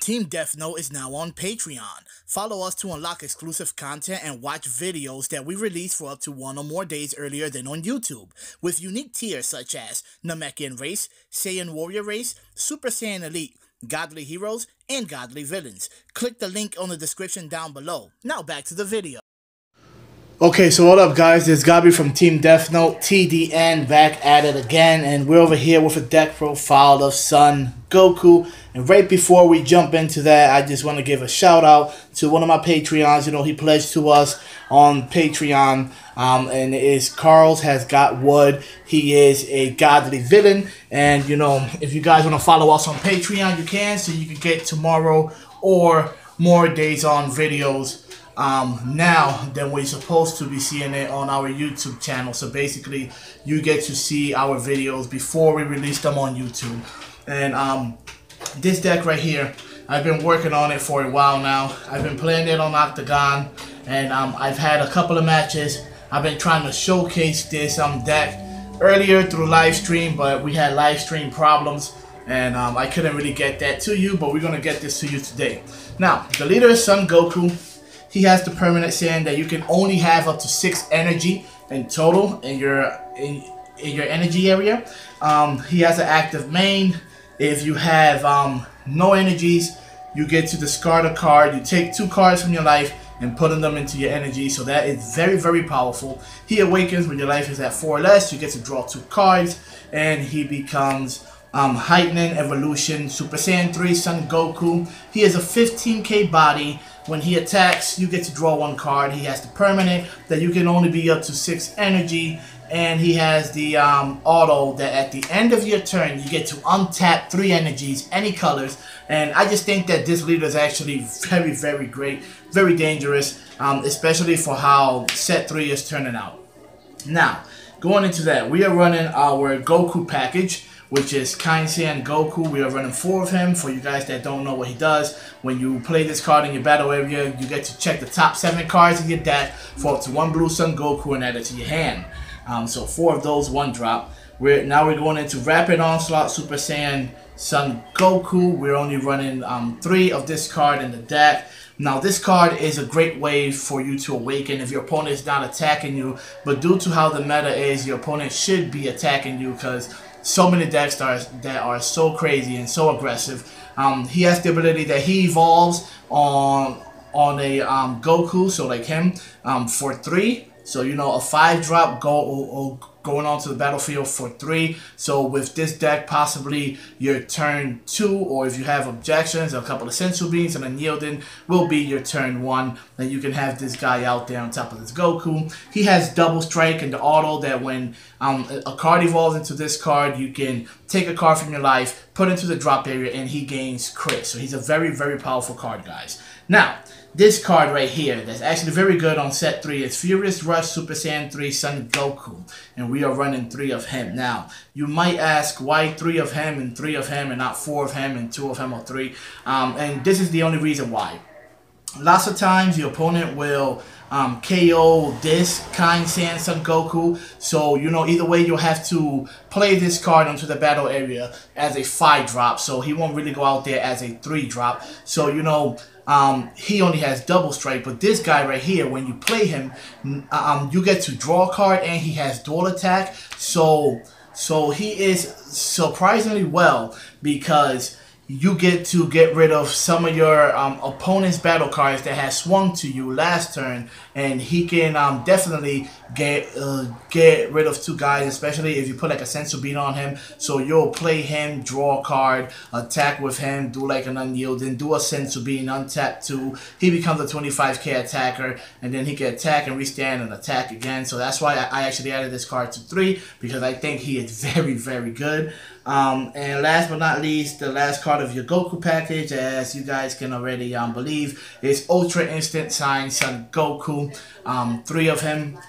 Team DeathNote is now on Patreon. Follow us to unlock exclusive content and watch videos that we release for up to 1 or more days earlier than on YouTube, with unique tiers such as Namekian Race, Saiyan Warrior Race, Super Saiyan Elite, Godly Heroes, and Godly Villains. Click the link on the description down below. Now back to the video. Okay, so what up guys, it's Gabi from Team DeathNote, TDN, back at it again, and we're over here with a deck profile of Son Goku. And right before we jump into that, I just want to give a shout out to one of my Patreons. You know, he pledged to us on Patreon, and it is Carl's Has Got Wood. He is a godly villain, and you know, if you guys want to follow us on Patreon, you can, so you can get tomorrow or more days on videos now than we're supposed to be seeing it on our YouTube channel. So basically, you get to see our videos before we release them on YouTube. And this deck right here, I've been working on it for a while now. I've been playing it on Octagon, and I've had a couple of matches. I've been trying to showcase this deck earlier through live stream, but we had live stream problems, and I couldn't really get that to you, but we're gonna get this to you today. Now, the leader is Son Goku. He has the permanent saying that you can only have up to 6 energy in total in your energy area. He has an active main. If you have no energies, you get to discard a card. You take 2 cards from your life and putting them into your energy. So that is very, very powerful. He awakens when your life is at 4 or less. You get to draw 2 cards, and he becomes Heightening Evolution Super Saiyan 3 Son Goku. He has a 15k body. When he attacks, you get to draw 1 card. He has the permanent that you can only be up to 6 energy, and he has the auto that at the end of your turn you get to untap 3 energies, any colors. And I just think that this leader is actually very, very great, very dangerous, especially for how set 3 is turning out. Now, going into that, we are running our Goku package, which is Kind Saiyan Goku. We are running 4 of him. For you guys that don't know what he does, when you play this card in your battle area, you get to check the top 7 cards in your deck for up to 1 blue Son Goku and add it to your hand. So 4 of those, 1 drop. Now we're going into Rapid Onslaught Super Saiyan Son Goku. We're only running 3 of this card in the deck. Now this card is a great way for you to awaken if your opponent is not attacking you, but due to how the meta is, your opponent should be attacking you because so many decks that are so crazy and so aggressive. He has the ability that he evolves on a Goku, so like him, for 3. So you know, a 5-drop going onto the battlefield for 3. So with this deck, possibly your turn 2, or if you have objections, a couple of Sensu Beans and a Yielding will be your turn 1. Then you can have this guy out there on top of this Goku. He has double strike and the auto that when a card evolves into this card, you can take a card from your life, put into the drop area, and he gains crit. So he's a very, very powerful card, guys. Now, this card right here, that's actually very good on set 3, is Furious Rush Super Saiyan 3 Son Goku. And we are running 3 of him. Now, you might ask why 3 of him and 3 of him and not 4 of him and 2 of him or 3. And this is the only reason why. Lots of times your opponent will KO this Kind Saiyan Son Goku. So, you know, either way you'll have to play this card onto the battle area as a 5-drop. So he won't really go out there as a 3-drop. So, you know, he only has double strike, but this guy right here, when you play him, you get to draw a card, and he has dual attack. So he is surprisingly well, because you get to get rid of some of your opponent's battle cards that has swung to you last turn, and he can definitely get rid of 2 guys, especially if you put like a Sensu Bean on him. So you'll play him, draw a card, attack with him, do like an Unyielding, do a Sensu Bean, untap 2. He becomes a 25k attacker, and then he can attack and restand and attack again. So that's why I actually added this card to 3, because I think he is very, very good. And last but not least, the last card of your Goku package, as you guys can already believe, is Ultra Instant Sign Son Goku. 3 of him,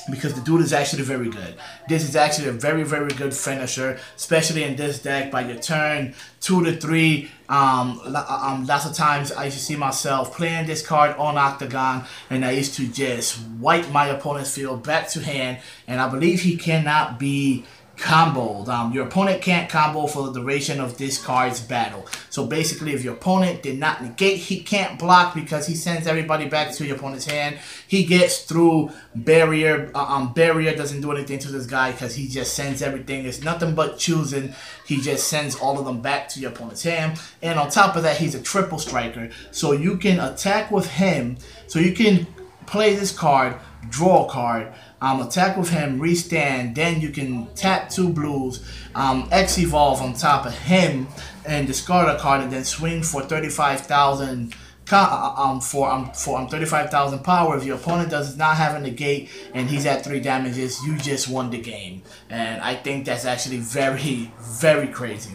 because the dude is actually very good. This is actually a very, very good finisher, especially in this deck. By your turn 2 to 3, lots of times I used to see myself playing this card on Octagon, and I used to just wipe my opponent's field back to hand, and I believe he cannot be comboed. Your opponent can't combo for the duration of this card's battle. So basically, if your opponent did not negate, he can't block because he sends everybody back to your opponent's hand. He gets through barrier. Barrier doesn't do anything to this guy because he just sends everything. It's nothing but choosing. He just sends all of them back to your opponent's hand. And on top of that, he's a triple striker. So you can attack with him. So you can play this card, draw a card, attack with him, restand, then you can tap 2 blues, X evolve on top of him, and discard a card, and then swing for 35,000 for 35,000 power. If your opponent does not have a negate and he's at 3 damages, you just won the game. And I think that's actually very, very crazy.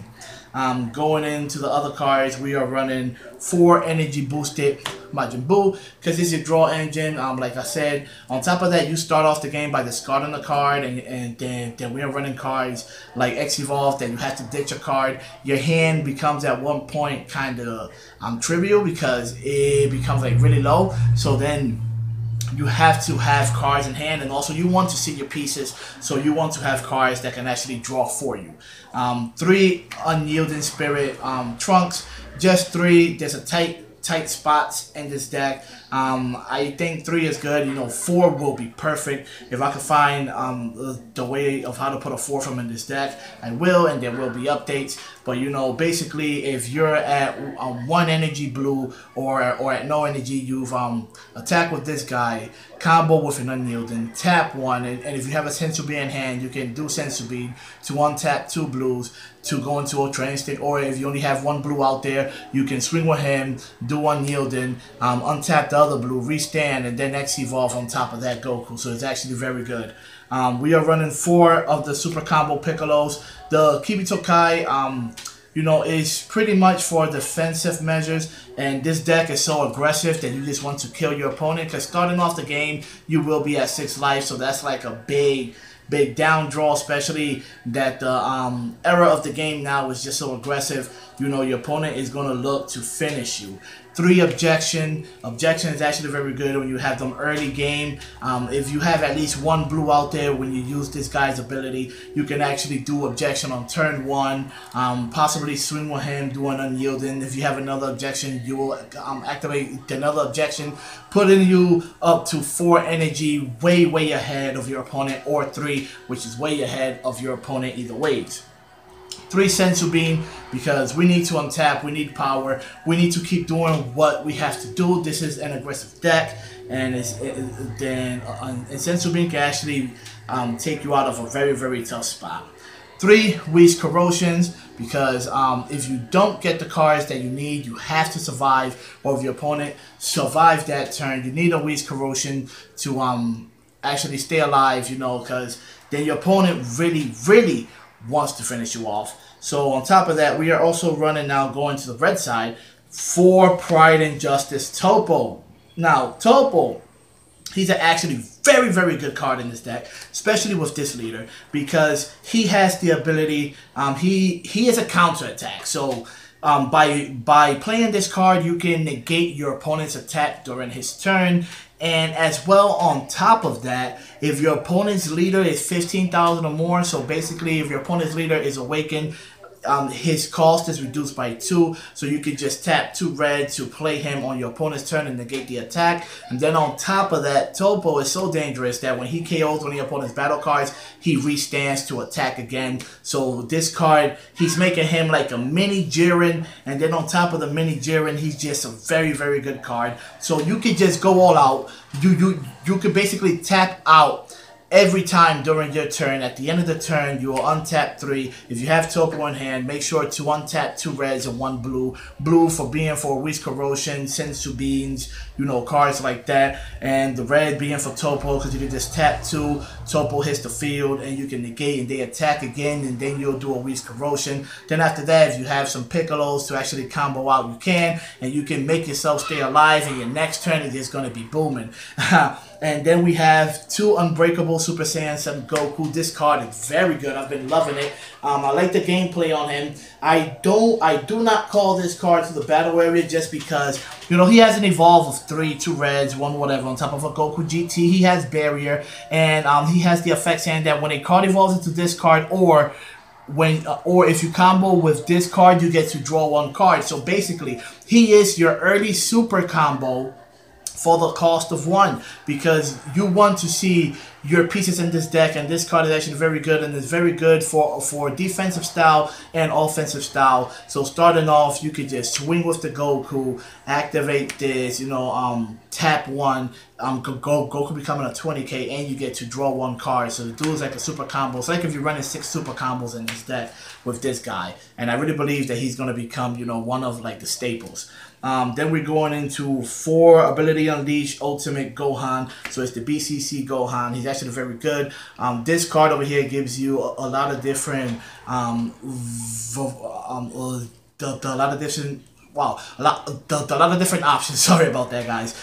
Going into the other cards, we are running 4 energy boosted Majin Buu because it's your draw engine. Like I said, on top of that, you start off the game by discarding a card, and then we are running cards like X Evolve that you have to ditch a card. Your hand becomes at one point kind of trivial because it becomes like really low. So then you have to have cards in hand, and also you want to see your pieces, so you want to have cards that can actually draw for you. 3 Unyielding Spirit Trunks, just 3. There's a tight spots in this deck. I think 3 is good. 4 will be perfect. If I could find the way of how to put a 4th in this deck, I will, and there will be updates. But basically, if you're at 1 energy blue or at no energy, you've attack with this guy, combo with an unyielding, tap 1, and if you have a Sensu Bean in hand, you can do Sensu Bean to untap 2 blues to go into Ultra Instinct. Or if you only have 1 blue out there, you can swing with him, do unyielding, untap the other blue, restand, and then X evolve on top of that Goku. So it's actually very good. We are running 4 of the Super Combo Piccolos. The Kibito Kai, is pretty much for defensive measures, and this deck is so aggressive that you just want to kill your opponent, because starting off the game, you will be at 6 life, so that's like a big down draw, especially that the era of the game now is just so aggressive. Your opponent is going to look to finish you. 3 Objection is actually very good when you have them early game. If you have at least 1 blue out there when you use this guy's ability, you can actually do Objection on turn 1, possibly swing with him, do an unyielding. If you have another Objection, you will activate another Objection, putting you up to 4 energy, way ahead of your opponent, or 3, which is way ahead of your opponent either ways. 3 Sensu Bean, because we need to untap, we need power, we need to keep doing what we have to do. This is an aggressive deck, and Sensu Bean can actually take you out of a very tough spot. 3 Whis Corrosions, because if you don't get the cards that you need, you have to survive, or if your opponent survives that turn, you need a Whis Corrosion to actually stay alive, because then your opponent really wants to finish you off. So on top of that, we are also running now, going to the red side, 4 Pride and Justice Topo. Now, Topo, he's actually very good card in this deck, especially with this leader, because he has the ability, he is a counter attack. So by playing this card, you can negate your opponent's attack during his turn. And as well, on top of that, if your opponent's leader is 15,000 or more, so basically if your opponent's leader is awakened, his cost is reduced by 2, so you can just tap 2 red to play him on your opponent's turn and negate the attack. And then on top of that, Topo is so dangerous that when he KOs one of your opponent's battle cards, he restands to attack again. So this card, he's making him like a mini Jiren, and then on top of the mini Jiren, he's just a very good card. So you can just go all out. You could basically tap out every time during your turn. At the end of the turn, you will untap 3. If you have Topo in hand, make sure to untap 2 reds and 1 blue. Blue for Whis Corrosion, Sensu Beans, cards like that. And the red being for Topo, because you can just tap 2, Topo hits the field, and you can negate, and they attack again, and then you'll do a Whis Corrosion. Then after that, if you have some Piccolos to actually combo out, you can, and you can make yourself stay alive, and your next turn is just going to be booming. And then we have 2 Unbreakable Super Saiyan 7 Goku. This card is very good. I've been loving it. I like the gameplay on him. I do not call this card to the battle area just because, you know, he has an evolve of 3, 2 reds, 1 whatever on top of a Goku GT. He has barrier, and he has the effects hand that when a card evolves into this card, or if you combo with this card, you get to draw 1 card. So basically, he is your early super combo for the cost of 1, because you want to see your pieces in this deck, and this card is actually very good, and it's very good for defensive style and offensive style. So starting off, you could just swing with the Goku, activate this, you know, tap 1, Goku becoming a 20k, and you get to draw 1 card. So the dude is like a super combo. It's like if you're running 6 super combos in this deck with this guy, and I really believe that he's gonna become, you know, one of like the staples. Then we're going into 4 Ability Unleash Ultimate Gohan. So it's the BCC Gohan. He's actually very good. This card over here gives you a lot of different, a lot of different options. Sorry about that, guys.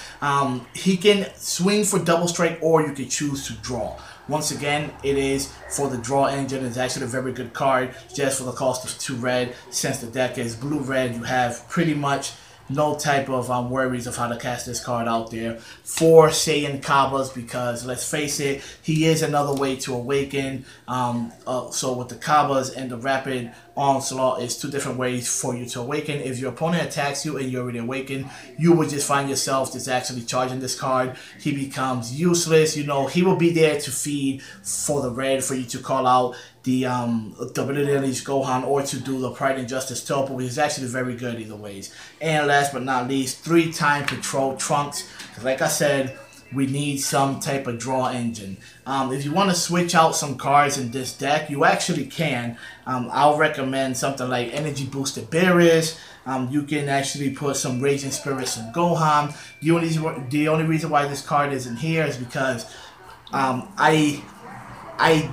He can swing for double strike, or you can choose to draw. Once again, it is for the draw engine. It's actually a very good card, just for the cost of 2 red. Since the deck is blue-red, you have pretty much no type of worries of how to cast this card out there. 4 Saiyan Kabbas, because let's face it, he is another way to awaken. So with the Kabbas and the rapid onslaught, is 2 different ways for you to awaken. If your opponent attacks you and you're already awakened, you would just find yourself just actually charging this card. He becomes useless. You know, he will be there to feed for the red for you to call out the ability to unleash Gohan, or to do the Pride and Justice Topo, which is actually very good either ways. And last but not least, 3-time Control Trunks. Because like I said, we need some type of draw engine. If you want to switch out some cards in this deck, you actually can. I'll recommend something like Energy Boosted Beerus. You can actually put some Raging Spirits in Gohan. The only reason why this card isn't here is because I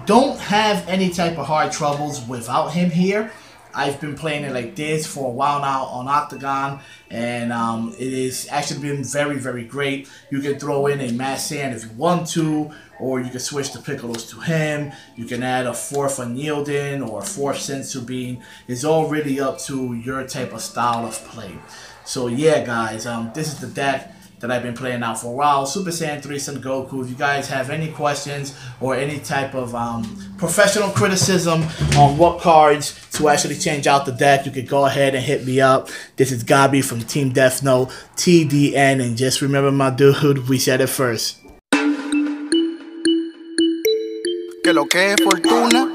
don't have any type of hard troubles without him here. I've been playing it like this for a while now on Octagon, and it has actually been very, very great. You can throw in a Mass Sand if you want to, or you can switch the Piccolos to him. You can add a 4th Unyielding or a 4th Sensu Bean. It's all really up to your type of style of play. So yeah, guys, this is the deck that I've been playing out for a while. Super Saiyan 3 Son Goku. If you guys have any questions or any type of professional criticism on what cards to actually change out the deck, you could go ahead and hit me up. This is Gabi from Team DeathNote, TDN, and just remember, my dude, we said it first. Que lo que es fortuna